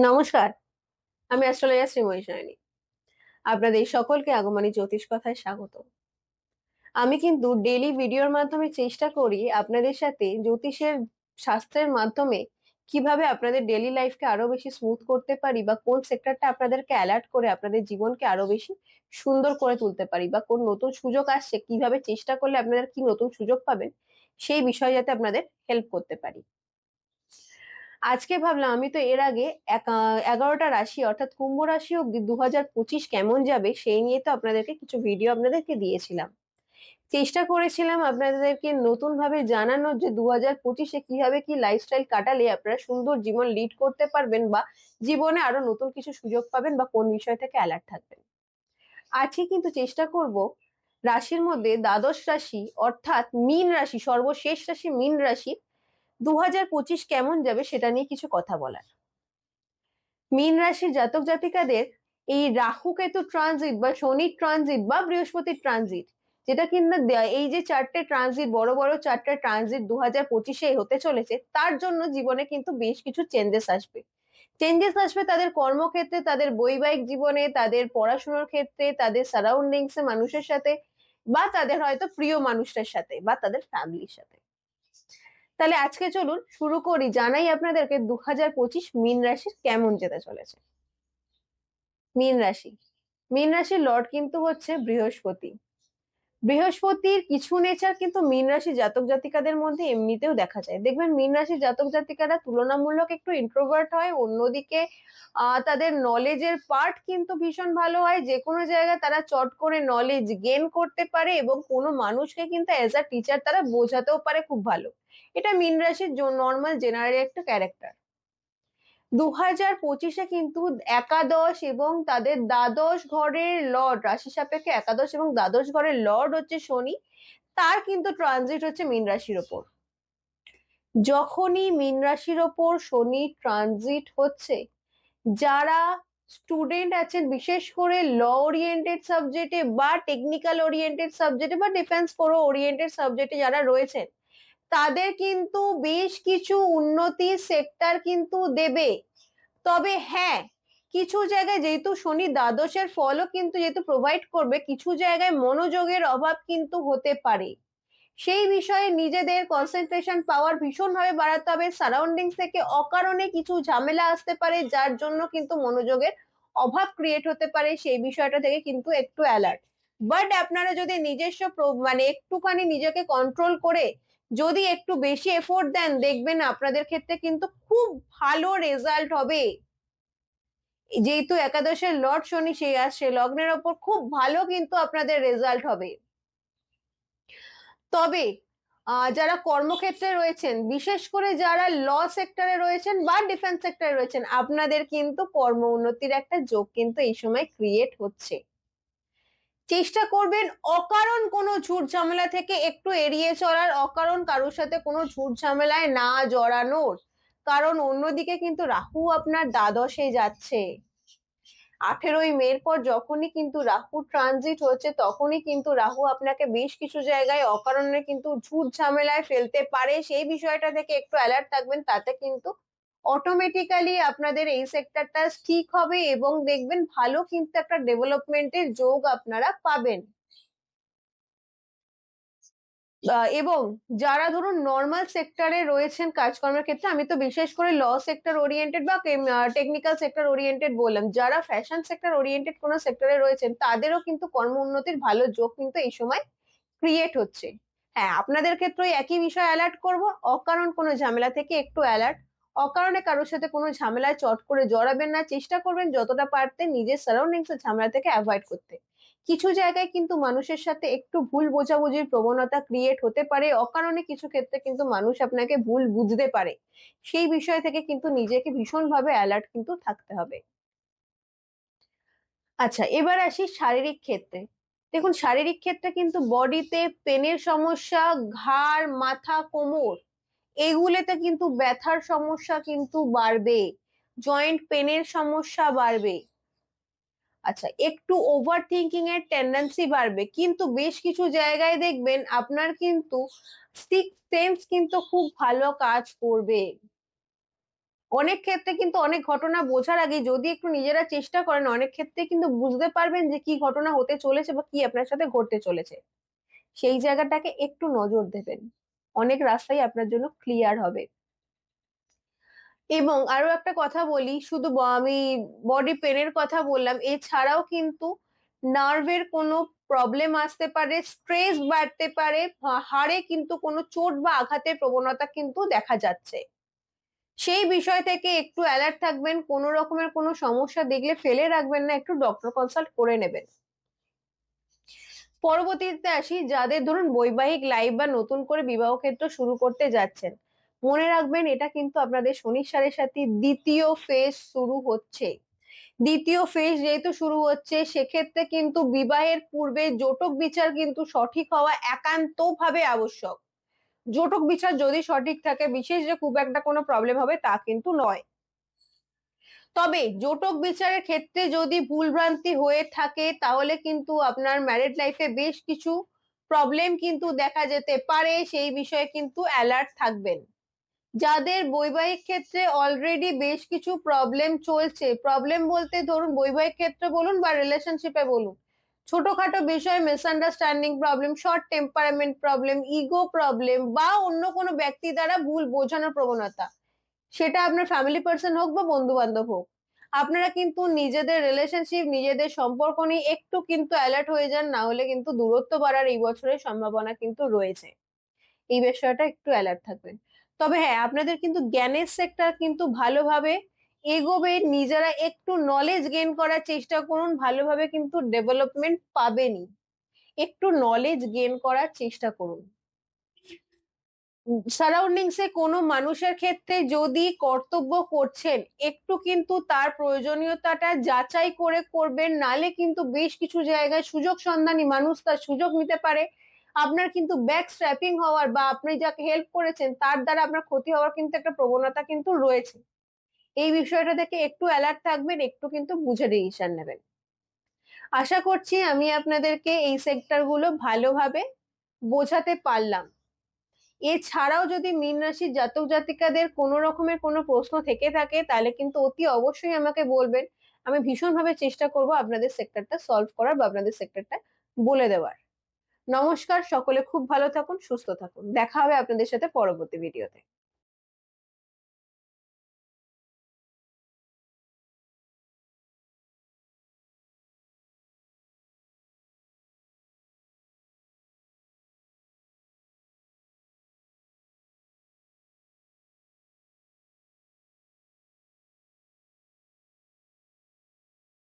নমস্কার। আমি অ্যাস্ট্রোলজার শ্রীময়ী সায়নী। আপনাদের সকলকে আগমনী জ্যোতিষ কথায় স্বাগত। আমি কিন্তু ডেইলি ভিডিওর মাধ্যমে চেষ্টা করি আপনাদের সাথে জ্যোতিষের শাস্ত্রের মাধ্যমে কিভাবে আপনাদের ডেইলি লাইফকে আরো বেশি স্মুথ করতে পারি, বা কোন সেক্টরটা আপনাদেরকে অ্যালার্ট করে আপনাদের জীবনকে আরো বেশি সুন্দর করে তুলতে পারি, বা কোন নতুন সুযোগ আসছে কিভাবে চেষ্টা করলে আপনারা কি নতুন সুযোগ পাবেন, সেই বিষয়ে যাতে আপনাদের হেল্প করতে পারি। আজকে ভাবলাম, আমি তো এর আগে 11টা রাশি অর্থাৎ কুম্ভ রাশি অব্দি 2025 কেমন যাবে সেই নিয়ে তো আপনাদেরকে কিছু ভিডিও আপনাদেরকে দিয়েছিলাম। চেষ্টা করেছিলাম আপনাদেরকে নতুন ভাবে জানানোর যে 2025-এ কিভাবে কি লাইফস্টাইল কাটালে আপনারা সুন্দর জীবন লিড করতে পারবেন, বা জীবনে আরো নতুন কিছু সুযোগ পাবেন, বা কোন বিষয় থেকে অ্যালার্ট থাকবেন। আজকে কিন্তু চেষ্টা করব রাশির মধ্যে দ্বাদশ রাশি অর্থাৎ মীন রাশি, সর্বশেষ রাশি মীন রাশি 2025 কেমন যাবে সেটা নিয়ে কিছু কথা বলার। মীন রাশির জাতক জাতিকাদের এই রাহু কেতু ট্রানজিট বা শনির ট্রানজিট বা বৃহস্পতির ট্রানজিট, যেটা কিনা এই যে চারটে ট্রানজিট, বড় বড় চারটে ট্রানজিট 2025-এ হতে চলেছে, তার জন্য জীবনে কিন্তু বেশ কিছু চেঞ্জেস আসবে। চেঞ্জেস আসবে তাদের কর্মক্ষেত্রে, তাদের বৈবাহিক জীবনে, তাদের পড়াশোনার ক্ষেত্রে, তাদের সারাউন্ডিংস এ মানুষের সাথে, বা তাদের হয়তো প্রিয় মানুষটার সাথে, বা তাদের ফ্যামিলির সাথে। তাহলে আজকে চলুন শুরু করি, জানাই আপনাদেরকে 2025 মীন রাশির কেমন যেতে চলেছে। মীন রাশি, মীন রাশির লর্ড কিন্তু হচ্ছে বৃহস্পতি। বৃহস্পতির কিছু নেচার কিন্তু মীন রাশি জাতক জাতিকাদের মধ্যে এমনিতেও দেখা যায়। দেখবেন মীন রাশি জাতক জাতিকারা তুলনামূলক একটু ইন্ট্রোভার্ট হয়, অন্যদিকে তাদের নলেজের পার্ট কিন্তু ভীষণ ভালো হয়। যে কোনো জায়গায় তারা চট করে নলেজ গেইন করতে পারে, এবং কোনো মানুষকে কিন্তু অ্যাজ আ টিচার তারা বোঝাতেও পারে খুব ভালো। এটা মীন রাশির নর্মাল জেনারেল একটা ক্যারেক্টার। 2025-এ কিন্তু একাদশ এবং তাদের দ্বাদশ ঘরের লর্ড, রাশি সাপেক্ষে একাদশ এবং দ্বাদশ ঘরের লর্ড হচ্ছে শনি, তার কিন্তু ট্রানজিট হচ্ছে মীন রাশির ওপর। যখনই মীন রাশির ওপর শনি ট্রানজিট হচ্ছে, যারা স্টুডেন্ট আছেন বিশেষ করে ল ওরিয়েন্টেড সাবজেক্টে বা টেকনিক্যাল ওরিয়েন্টেড সাবজেক্টে বা ডিফেন্স কোরো ওরিয়েন্টেড সাবজেক্টে যারা রয়েছেন, তাদের কিন্তু বেশ কিছু উন্নতির সেক্টর কিন্তু দেবে। তবে হ্যাঁ, কিছু জায়গায় যেহেতু শনি দ্বাদশের ফলও কিন্তু যেহেতু প্রোভাইড করবে, কিছু জায়গায় মনোযোগের অভাব কিন্তু হতে পারে। সেই বিষয়ে নিজেদের কনসেন্ট্রেশন পাওয়ার ভীষণভাবে বাড়াতে হবে। সারাউন্ডিংস থেকে অকারণে কিছু ঝামেলা আসতে পারে, যার জন্য কিন্তু মনোযোগের অভাব ক্রিয়েট হতে পারে, সেই বিষয়টা থেকে কিন্তু একটু অ্যালার্ট। বাট আপনারা যদি নিজস্ব মানে একটুখানি নিজেকে কন্ট্রোল করে যদি একটু বেশি এফোর্ট দেন, দেখবেন আপনাদের ক্ষেত্রে কিন্তু খুব ভালো রেজাল্ট হবে। যেহেতু একাদশের লর্ড শনি সে আসছে লগ্নের ওপর, খুব ভালো কিন্তু আপনাদের রেজাল্ট হবে। তবে যারা কর্মক্ষেত্রে রয়েছেন, বিশেষ করে যারা ল সেক্টরে রয়েছেন বা ডিফেন্স সেক্টরে রয়েছেন, আপনাদের কিন্তু কর্ম উন্নতির একটা যোগ কিন্তু এই সময় ক্রিয়েট হচ্ছে। চেষ্টা করবেন অকারণ কোনো ঝুট ঝামেলা থেকে একটু এড়িয়ে চলার, অকারণ কারোর সাথে কোনো ঝুট ঝামেলায় না জড়ানোর। কারণ অন্যদিকে কিন্তু রাহু আপনার দ্বাদশে যাচ্ছে। 18ই মের পর যখনই কিন্তু রাহু ট্রানজিট হচ্ছে, তখনই কিন্তু রাহু আপনাকে বেশ কিছু জায়গায় অকারণে কিন্তু ঝুট ঝামেলায় ফেলতে পারে। সেই বিষয়টা থেকে একটু অ্যালার্ট থাকবেন, তাতে কিন্তু অটোমেটিক্যালি আপনাদের এই সেক্টরটা ঠিক হবে, এবং দেখবেন ভালো কিন্তু একটা ডেভেলপমেন্টের যোগ আপনারা পাবেন। এবং যারা ধরুন নর্মাল সেক্টরে রয়েছেন কাজকর্মের ক্ষেত্রে, আমি তো বিশেষ করে ল সেক্টর ওরিয়েন্টেড বা টেকনিক্যাল সেক্টর ওরিয়েন্টেড বললাম, যারা ফ্যাশন সেক্টর ওরিয়েন্টেড কোনো সেক্টরে রয়েছেন, তাদেরও কিন্তু কর্ম উন্নতির ভালো যোগ কিন্তু এই সময় ক্রিয়েট হচ্ছে। হ্যাঁ, আপনাদের ক্ষেত্রে একই বিষয় অ্যালার্ট করব, অকারণ কোনো ঝামেলা থেকে একটু অ্যালার্ট। অকারণে কারোর সাথে কোনো ঝামেলায় চট করে জড়াবেন না, চেষ্টা করবেন যতটা পারতে নিজের সারাউন্ডিংস এর ঝামেলা থেকে অ্যাভয়েড করতে। কিছু জায়গায় কিন্তু মানুষের সাথে একটু ভুল বোঝাবুঝির প্রবণতা ক্রিয়েট হতে পারে, অকারণে কিছু ক্ষেত্রে কিন্তু মানুষ আপনাকে ভুল বুঝতে পারে। সেই বিষয় থেকে কিন্তু নিজেকে ভীষণভাবে অ্যালার্ট কিন্তু থাকতে হবে। আচ্ছা, এবার আসি শারীরিক ক্ষেত্রে। দেখুন, শারীরিক ক্ষেত্রে কিন্তু বডিতে পেনের সমস্যা, ঘাড়, মাথা, কোমর, এগুলোতে কিন্তু ব্যথার সমস্যা কিন্তু বাড়বে। জয়েন্ট পেনের সমস্যা বাড়বে। আচ্ছা, একটু ওভার থিঙ্কিং এর টেন্ডেন্সি বাড়বে, কিন্তু বেশ কিছু জায়গায় দেখবেন আপনার কিন্তু সিক্স সেন্স কিন্তু খুব ভালো কাজ করবে। অনেক ক্ষেত্রে কিন্তু অনেক ঘটনা বোঝার আগে যদি একটু নিজেরা চেষ্টা করেন, অনেক ক্ষেত্রে কিন্তু বুঝতে পারবেন যে কি ঘটনা হতে চলেছে বা কি আপনার সাথে ঘটতে চলেছে। সেই জায়গাটাকে একটু নজর দেবেন, অনেক রাস্তাই আপনার জন্য ক্লিয়ার হবে। এবং আরো একটা কথা বলি, শুধু আমি বডি পেনের কথা বললাম, এছাড়াও কিন্তু নার্ভের কোনো প্রবলেম আসতে পারে, স্ট্রেস বাড়তে পারে, হাড়ে কিন্তু কোনো চোট বা আঘাতের প্রবণতা কিন্তু দেখা যাচ্ছে। সেই বিষয় থেকে একটু অ্যালার্ট থাকবেন, কোনো রকমের কোনো সমস্যা দেখলে ফেলে রাখবেন না, একটু ডক্টর কনসাল্ট করে নেবেন। পরবর্তীতে আসি, যাদের ধরুন বৈবাহিক লাইফ বা নতুন করে বিবাহ ক্ষেত্র শুরু করতে যাচ্ছেন, মনে রাখবেন এটা কিন্তু আপনাদের শনির সাড়ে সাথে দ্বিতীয় ফেজ শুরু হচ্ছে। দ্বিতীয় ফেজ যেহেতু শুরু হচ্ছে, সেক্ষেত্রে কিন্তু বিবাহের পূর্বে জটক বিচার কিন্তু সঠিক হওয়া একান্তভাবে আবশ্যক। জটক বিচার যদি সঠিক থাকে, বিশেষ যে খুব একটা কোনো প্রবলেম হবে তা কিন্তু নয়। তবে জটক বিচারের ক্ষেত্রে যদি ভুলভ্রান্তি হয়ে থাকে, তাহলে কিন্তু আপনার ম্যারেড লাইফে বেশ কিছু প্রবলেম কিন্তু দেখা যেতে পারে, সেই বিষয়ে কিন্তু অ্যালার্ট থাকবেন। যাদের বৈবাহিক ক্ষেত্রে অলরেডি বেশ কিছু প্রবলেম চলছে, প্রবলেম বলতে ধরুন বৈবাহিক ক্ষেত্রে বলুন বা রিলেশনশিপে বলুন, ছোটখাটো বিষয়ে misunderstanding problem, short temperament problem, ego problem বা অন্য কোনো ব্যক্তি দ্বারা ভুল বোঝানোর প্রবণতা, সেটা আপনার ফ্যামিলি পার্সন হোক বা বন্ধু বান্ধব হোক, আপনারা কিন্তু নিজেদের রিলেশনশিপ, নিজেদের সম্পর্ক নিয়ে একটু কিন্তু অ্যালার্ট হয়ে যান, না হলে কিন্তু দূরত্ব বাড়ার এই বছরের সম্ভাবনা কিন্তু রয়েছে। এই বিষয়টা একটু অ্যালার্ট থাকবেন। তবে হ্যাঁ, আপনাদের কিন্তু জ্ঞানের সেক্টর কিন্তু ভালোভাবে এগোবে, নিজেরা একটু নলেজ গেইন করার চেষ্টা করুন, ভালোভাবে কিন্তু ডেভেলপমেন্ট পাবেনই। একটু নলেজ গেইন করার চেষ্টা করুন। সারাউন্ডিংসে কোনো মানুষের ক্ষেত্রে যদি কর্তব্য করছেন, একটু কিন্তু তার প্রয়োজনীয়তাটা যাচাই করে করবেন, নালে কিন্তু বেশ কিছু জায়গায় সুযোগ সন্ধানী মানুষ তার সুযোগ নিতে পারে। আপনার কিন্তু ব্যাক স্ট্র্যাপিং হওয়ার বা আপনি যাকে হেল্প করেছেন তার দ্বারা আপনার ক্ষতি হওয়ার কিন্তু একটা প্রবণতা কিন্তু রয়েছে। এই বিষয়টা থেকে একটু অ্যালার্ট থাকবেন, একটু কিন্তু বুঝে ডিসিশন নেবেন। আশা করছি আমি আপনাদেরকে এই সেক্টর গুলো ভালোভাবে বোঝাতে পারলাম। এছাড়াও যদি মীন রাশির জাতক জাতিকাদের কোনো রকমের কোনো প্রশ্ন থেকে থাকে, তাহলে কিন্তু অতি অবশ্যই আমাকে বলবেন। আমি ভীষণভাবে চেষ্টা করব আপনাদের সেক্টরটা সলভ করার বা আপনাদের সেক্টরটা বলে দেওয়ার। নমস্কার, সকলে খুব ভালো থাকুন, সুস্থ থাকুন, দেখা হবে আপনাদের সাথে পরবর্তী ভিডিওতে।